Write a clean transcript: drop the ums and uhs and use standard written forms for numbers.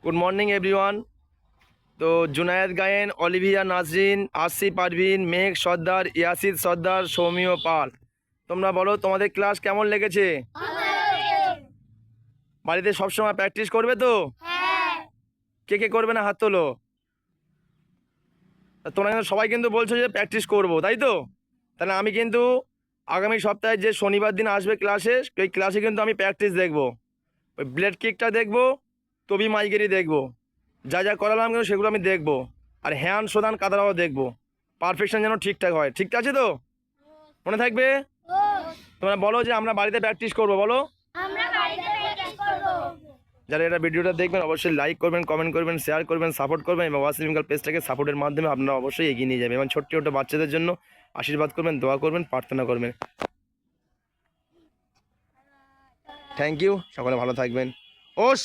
Good morning everyone. তো Junaid Gayen, Olivia Nazrin, আসি পারভিন, মেঘ সর্দার, ইয়াসিদ সর্দার, সৌমিও পাল, তোমরা বলো তোমাদের ক্লাস কেমন লেগেছে? বাড়িতে সবসময় প্র্যাকটিস করবে তো? কে কে করবে না হাত তোলো। তোমরা কিন্তু সবাই কিন্তু বলছো যে প্র্যাকটিস করবো, তাই তো? তাহলে আমি কিন্তু আগামী সপ্তাহে যে শনিবার দিন আসবে ক্লাসে, ওই ক্লাসে কিন্তু আমি প্র্যাকটিস দেখবো। ওই ব্লেড কিকটা দেখবো, তবি মাইগেরি দেখবো, যা যা করালাম কিন্তু সেগুলো আমি দেখবো। আর হ্যান সোদান কাদারাও দেখবো, পারফেকশন যেন ঠিকঠাক হয়। ঠিক আছে তো? মনে থাকবে? তোমরা বলো যে আমরা বাড়িতে প্র্যাকটিস করবো, বলো। যারা এটা ভিডিওটা দেখবেন অবশ্যই লাইক করবেন, কমেন্ট করবেন, শেয়ার করবেন, সাপোর্ট করবেন এবং ওয়াসলিমিকাল পেজটাকে সাপোর্টের মাধ্যমে আপনারা অবশ্যই এগিয়ে নিয়ে যাবেন এবং ছোট্ট ছোট্ট বাচ্চাদের জন্য আশীর্বাদ করবেন, দোয়া করবেন, প্রার্থনা করবেন। থ্যাংক ইউ, সকলে ভালো থাকবেন। ওস।